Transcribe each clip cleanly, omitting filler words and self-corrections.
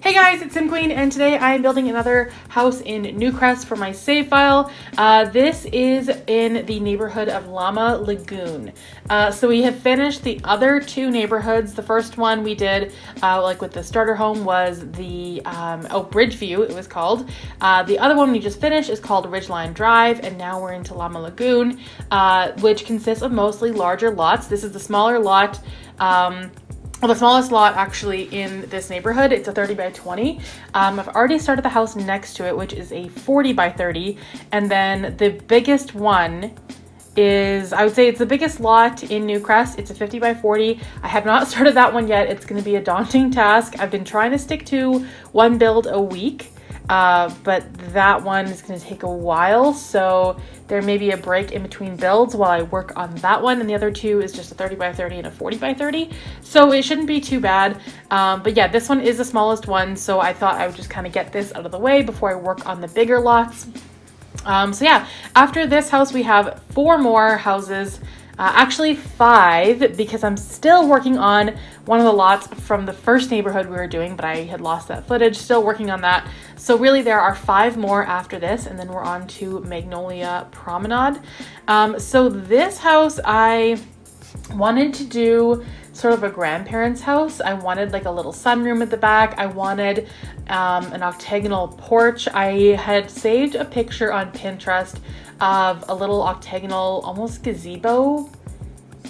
Hey guys, it's Sim Queen, and today I am building another house in Newcrest for my save file. This is in the neighborhood of Llama Lagoon. So we have finished the other two neighborhoods. The first one we did, with the starter home, was the Bridgeview, it was called. The other one we just finished is called Ridgeline Drive, and now we're into Llama Lagoon, which consists of mostly larger lots. This is the smaller lot. The smallest lot actually in this neighborhood. It's a 30 by 20. I've already started the house next to it, which is a 40 by 30. And then the biggest one is, I would say it's the biggest lot in Newcrest. It's a 50 by 40. I have not started that one yet. It's going to be a daunting task. I've been trying to stick to one build a week, but that one is going to take a while. So there may be a break in between builds while I work on that one. And the other two is just a 30 by 30 and a 40 by 30. So it shouldn't be too bad. But yeah, this one is the smallest one. So I thought I would just kind of get this out of the way before I work on the bigger lots. So yeah, after this house, we have 4 more houses. Actually 5, because I'm still working on one of the lots from the first neighborhood we were doing, but I had lost that footage, still working on that. So really there are 5 more after this, and then we're on to Magnolia Promenade. So this house, I wanted to do sort of a grandparents' house. I wanted like a little sunroom at the back. I wanted an octagonal porch. I had saved a picture on Pinterest of a little octagonal, almost gazebo,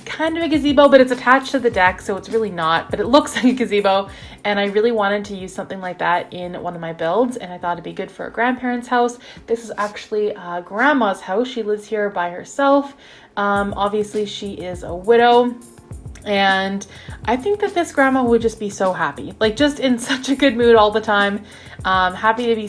kind of a gazebo, but it's attached to the deck, so it's really not, but it looks like a gazebo. And I really wanted to use something like that in one of my builds, and I thought it'd be good for a grandparents' house. This is actually grandma's house. She lives here by herself. Obviously she is a widow, and I think that this grandma would just be so happy, like just in such a good mood all the time. Happy to be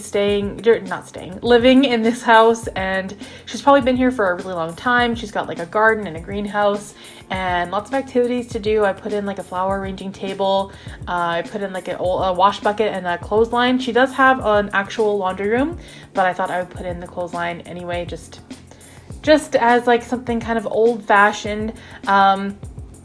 living in this house. And she's probably been here for a really long time. She's got like a garden and a greenhouse and lots of activities to do. I put in like a flower arranging table. I put in like a wash bucket and a clothesline. She does have an actual laundry room, but I thought I would put in the clothesline anyway, just as like something kind of old fashioned.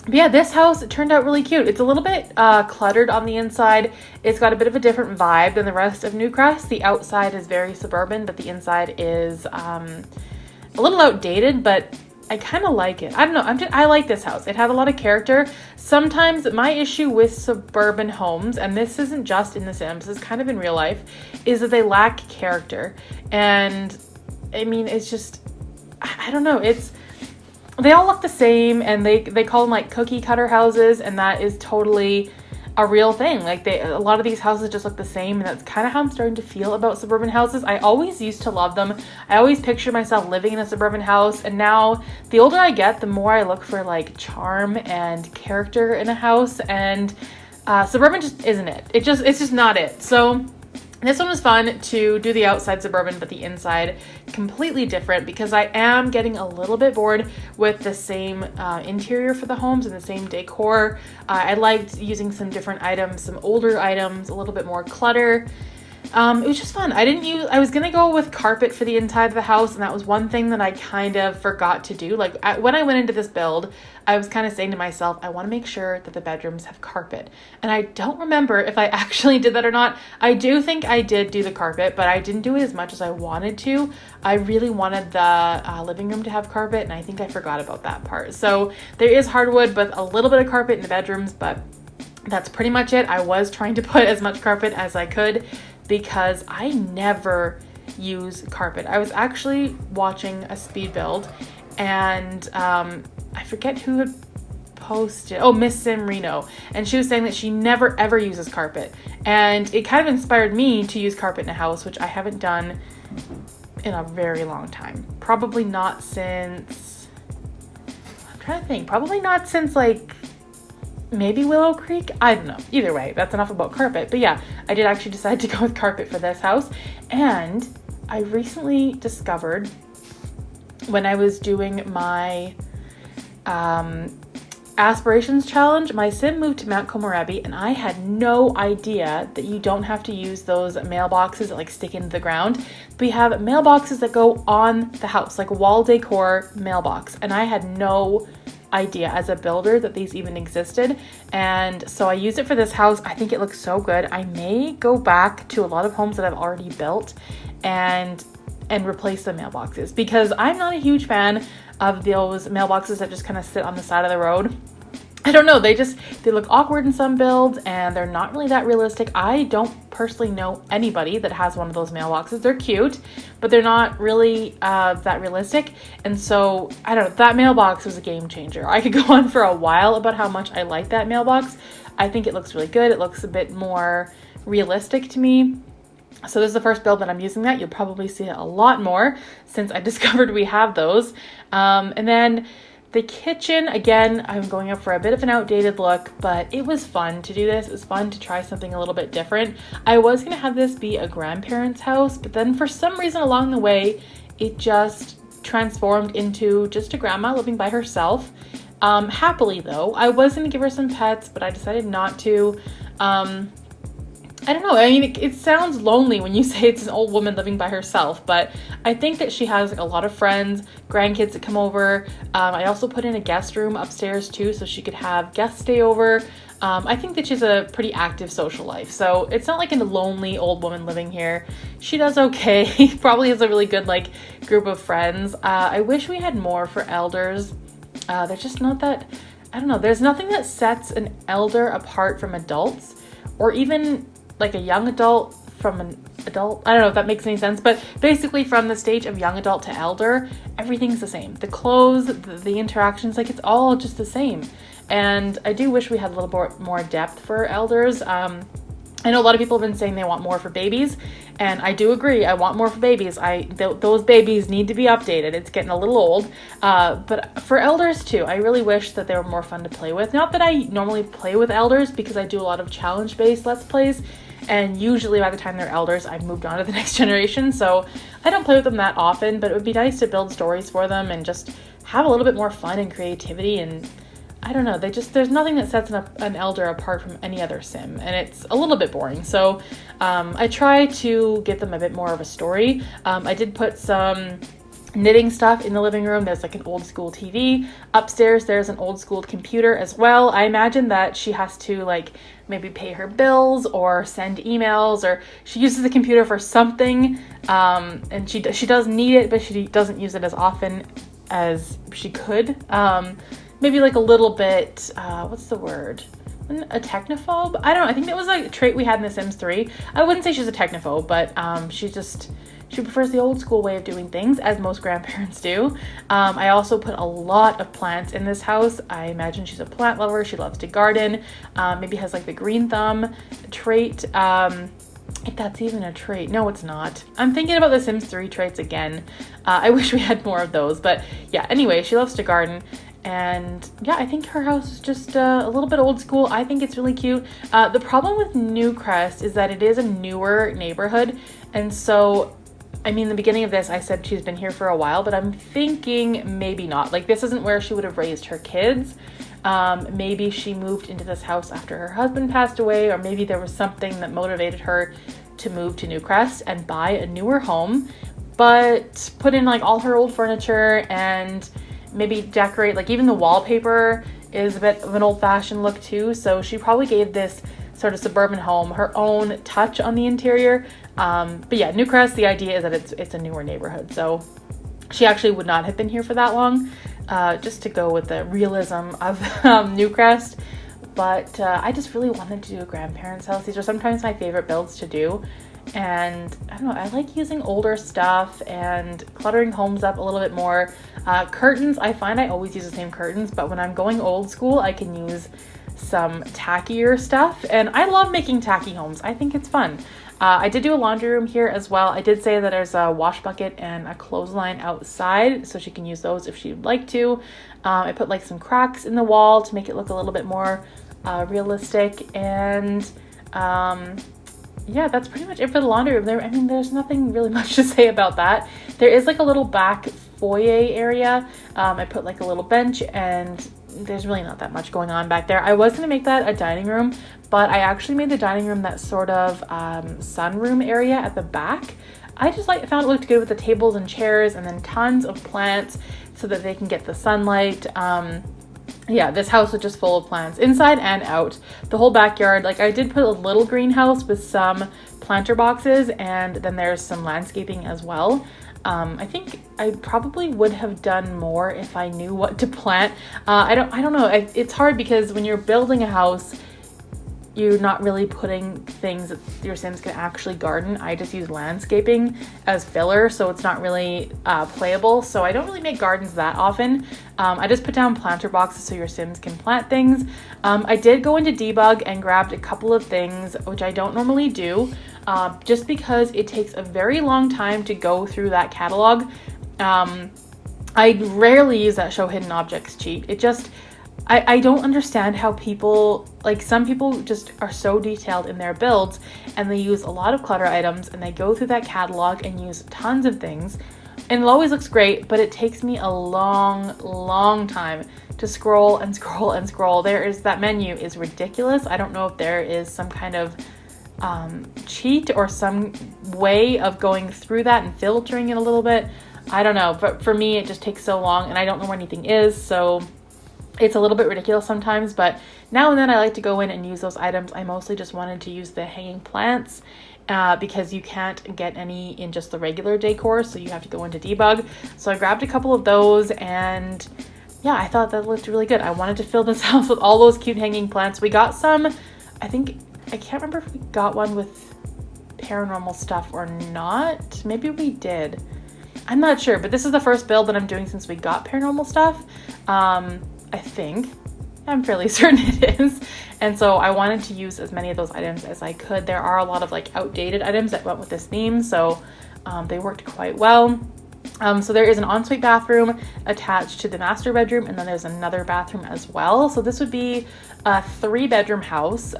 But yeah, this house, it turned out really cute. It's a little bit cluttered on the inside. It's got a bit of a different vibe than the rest of Newcrest. The outside is very suburban, but the inside is a little outdated, but I kind of like it. I don't know. I like this house. It had a lot of character. Sometimes my issue with suburban homes, and this isn't just in The Sims, this is kind of in real life, is that they lack character. And I mean, it's just, I don't know. They all look the same, and they call them like cookie cutter houses, and that is totally a real thing. Like a lot of these houses just look the same, and that's kind of how I'm starting to feel about suburban houses. I always used to love them. I always pictured myself living in a suburban house, and now the older I get, the more I look for like charm and character in a house, and suburban just isn't it. It's just not it. So this one was fun to do the outside suburban, but the inside completely different, because I am getting a little bit bored with the same interior for the homes and the same decor. I liked using some different items, some older items, a little bit more clutter. It was just fun. I was gonna go with carpet for the inside of the house, and that was one thing that I kind of forgot to do. Like when I went into this build, I was kind of saying to myself, I want to make sure that the bedrooms have carpet. And I don't remember if I actually did that or not. I do think I did do the carpet, but I didn't do it as much as I wanted to. I really wanted the living room to have carpet, and I think I forgot about that part. So there is hardwood, but a little bit of carpet in the bedrooms, but that's pretty much it. I was trying to put as much carpet as I could, because I never use carpet. I was actually watching a speed build, and I forget who had posted, Miss Sim Reno, and she was saying that she never ever uses carpet, and it kind of inspired me to use carpet in a house, which I haven't done in a very long time. Probably not since, I'm trying to think, probably not since like maybe Willow Creek. I don't know. Either way, that's enough about carpet. But yeah, I did actually decide to go with carpet for this house. And I recently discovered, when I was doing my aspirations challenge, my sim moved to Mount Komorebi, and I had no idea that you don't have to use those mailboxes that like stick into the ground. We have mailboxes that go on the house, like wall decor mailbox, and I had no idea as a builder that these even existed, and so I used it for this house. I think it looks so good. I may go back to a lot of homes that I've already built and replace the mailboxes, because I'm not a huge fan of those mailboxes that just kind of sit on the side of the road. I don't know, they look awkward in some builds and they're not really that realistic. I don't personally know anybody that has one of those mailboxes. They're cute, but they're not really that realistic. And so, I don't know, that mailbox was a game changer. I could go on for a while about how much I like that mailbox. I think it looks really good. It looks a bit more realistic to me. So this is the first build that I'm using that. You'll probably see it a lot more since I discovered we have those. And then the kitchen, again, I'm going up for a bit of an outdated look, but it was fun to do this. It was fun to try something a little bit different. I was going to have this be a grandparent's house, but then for some reason along the way, it just transformed into just a grandma living by herself. Happily though. I was going to give her some pets, but I decided not to. I don't know. I mean, it sounds lonely when you say it's an old woman living by herself, but I think that she has like a lot of friends, grandkids that come over. I also put in a guest room upstairs too, so she could have guests stay over. I think that she's a pretty active social life, so it's not like a lonely old woman living here. She does okay. Probably has a really good like group of friends. I wish we had more for elders. They're just not that, I don't know. There's nothing that sets an elder apart from adults, or even like a young adult from an adult. I don't know if that makes any sense, but basically from the stage of young adult to elder, everything's the same. The clothes, the interactions, like it's all just the same. And I do wish we had a little more depth for elders. I know a lot of people have been saying they want more for babies, and I do agree. I want more for babies. Those babies need to be updated. It's getting a little old. But for elders too, I really wish that they were more fun to play with. Not that I normally play with elders, because I do a lot of challenge-based Let's Plays, and usually by the time they're elders, I've moved on to the next generation, so I don't play with them that often, but it would be nice to build stories for them and just have a little bit more fun and creativity. And I don't know, there's nothing that sets an elder apart from any other sim, and it's a little bit boring. So I try to give them a bit more of a story. I did put some knitting stuff in the living room. There's like an old school TV. Upstairs there's an old school computer as well. I imagine that she has to like maybe pay her bills or send emails, or she uses the computer for something, and she does need it, but she doesn't use it as often as she could. Maybe like a little bit, what's the word? A technophobe? I don't know. I think that was like a trait we had in The Sims 3. I wouldn't say she's a technophobe, but she prefers the old school way of doing things, as most grandparents do. I also put a lot of plants in this house. I imagine she's a plant lover. She loves to garden. Maybe has like the green thumb trait. If that's even a trait. No, it's not. I'm thinking about the Sims 3 traits again. I wish we had more of those, but yeah, anyway, she loves to garden. And yeah, I think her house is just a little bit old school. I think it's really cute. The problem with Newcrest is that it is a newer neighborhood. And so, I mean, the beginning of this, I said she's been here for a while, but I'm thinking maybe not. Like, this isn't where she would have raised her kids. Maybe she moved into this house after her husband passed away, or maybe there was something that motivated her to move to Newcrest and buy a newer home, but put in like all her old furniture and maybe decorate, like even the wallpaper is a bit of an old-fashioned look too. So she probably gave this sort of suburban home her own touch on the interior. But yeah, Newcrest, the idea is that it's a newer neighborhood. So she actually would not have been here for that long, just to go with the realism of Newcrest. But I just really wanted to do a grandparents' house. These are sometimes my favorite builds to do. And I don't know, I like using older stuff and cluttering homes up a little bit more. Curtains, I find I always use the same curtains, but when I'm going old school, I can use some tackier stuff. And I love making tacky homes. I think it's fun. I did do a laundry room here as well. I did say that there's a wash bucket and a clothesline outside, so she can use those if she'd like to. I put like some cracks in the wall to make it look a little bit more realistic. And yeah, that's pretty much it for the laundry room. I mean, there's nothing really much to say about that. There is like a little back foyer area. I put like a little bench, and there's really not that much going on back there. I was going to make that a dining room, but I actually made the dining room that sort of sunroom area at the back. I just found it looked good with the tables and chairs, and then tons of plants so that they can get the sunlight. yeah, this house was just full of plants inside and out. The whole backyard, like I did put a little greenhouse with some planter boxes, and then there's some landscaping as well. I think I probably would have done more if I knew what to plant. I don't know. It's hard because when you're building a house, you're not really putting things that your Sims can actually garden. I just use landscaping as filler, so it's not really playable. So I don't really make gardens that often. I just put down planter boxes so your Sims can plant things. I did go into debug and grabbed a couple of things, which I don't normally do, just because it takes a very long time to go through that catalog. I rarely use that show hidden objects cheat. It just, I don't understand how people, like some people just are so detailed in their builds and they use a lot of clutter items and they go through that catalog and use tons of things, and it always looks great, but it takes me a long time to scroll and scroll and scroll. That menu is ridiculous. I don't know if there is some kind of cheat or some way of going through that and filtering it a little bit. I don't know, but for me it just takes so long and I don't know where anything is, so it's a little bit ridiculous sometimes. But now and then I like to go in and use those items. I mostly just wanted to use the hanging plants because you can't get any in just the regular decor, so you have to go into debug. So I grabbed a couple of those, and yeah, I thought that looked really good. I wanted to fill this house with all those cute hanging plants. We got some, I can't remember if we got one with paranormal stuff or not. Maybe we did. I'm not sure, but this is the first build that I'm doing since we got paranormal stuff. I think. I'm fairly certain it is. And so I wanted to use as many of those items as I could. There are a lot of like outdated items that went with this theme, so they worked quite well. So there is an ensuite bathroom attached to the master bedroom, and then there's another bathroom as well. So this would be a 3-bedroom house.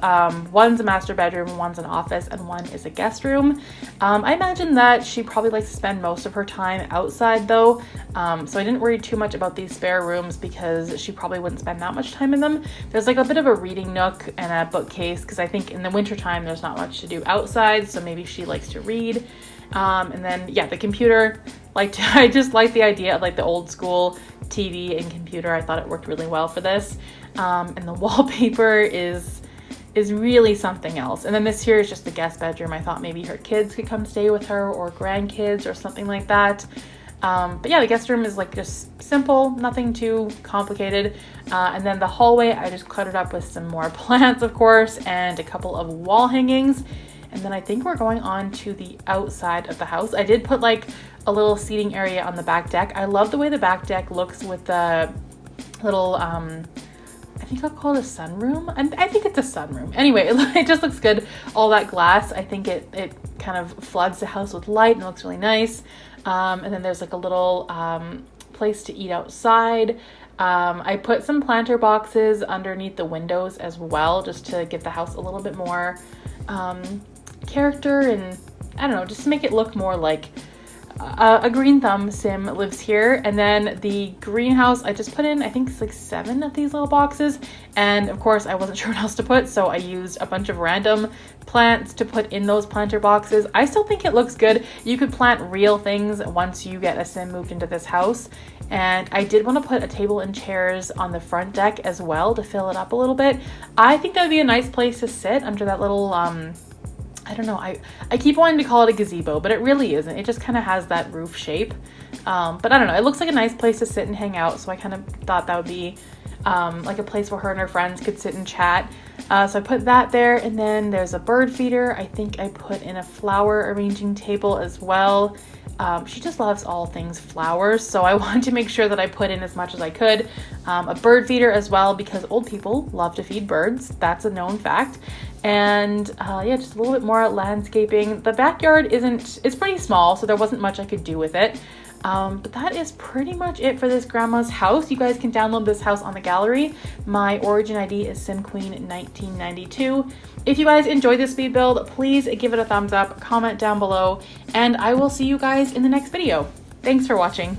One's a master bedroom, one's an office, and one is a guest room. I imagine that she probably likes to spend most of her time outside though. So I didn't worry too much about these spare rooms because she probably wouldn't spend that much time in them. There's like a bit of a reading nook and a bookcase because I think in the wintertime there's not much to do outside, so maybe she likes to read. And then yeah, the computer, I just like the idea of like the old school TV and computer. I thought it worked really well for this. And the wallpaper is really something else. And then this here is just the guest bedroom. I thought maybe her kids could come stay with her, or grandkids or something like that. But yeah, the guest room is like just simple, nothing too complicated. And then the hallway, I just cluttered up with some more plants, of course, and a couple of wall hangings. And then I think we're going on to the outside of the house. I did put like a little seating area on the back deck. I love the way the back deck looks with the little, I think I'll call it a sunroom. And I think it's a sunroom. Anyway, it just looks good. All that glass, I think it kind of floods the house with light and it looks really nice. And then there's like a little place to eat outside. I put some planter boxes underneath the windows as well, just to give the house a little bit more character, and I don't know, just to make it look more like a green thumb sim lives here. And then the greenhouse, I just put in, I think it's like 7 of these little boxes, and of course I wasn't sure what else to put, so I used a bunch of random plants to put in those planter boxes. I still think it looks good. You could plant real things once you get a sim moved into this house. And I did want to put a table and chairs on the front deck as well to fill it up a little bit. I think that would be a nice place to sit under that little I don't know, I keep wanting to call it a gazebo, but it really isn't. It just kind of has that roof shape. But I don't know, it looks like a nice place to sit and hang out, so I kind of thought that would be like a place where her and her friends could sit and chat. So I put that there, and then there's a bird feeder. I think I put in a flower arranging table as well. She just loves all things flowers, so I wanted to make sure that I put in as much as I could. A bird feeder as well, because old people love to feed birds. That's a known fact. And yeah, just a little bit more landscaping. The backyard it's pretty small, so there wasn't much I could do with it. But that is pretty much it for this grandma's house. You guys can download this house on the gallery. My origin ID is SimQueen1992. If you guys enjoyed this speed build, please give it a thumbs up, comment down below, and I will see you guys in the next video. Thanks for watching.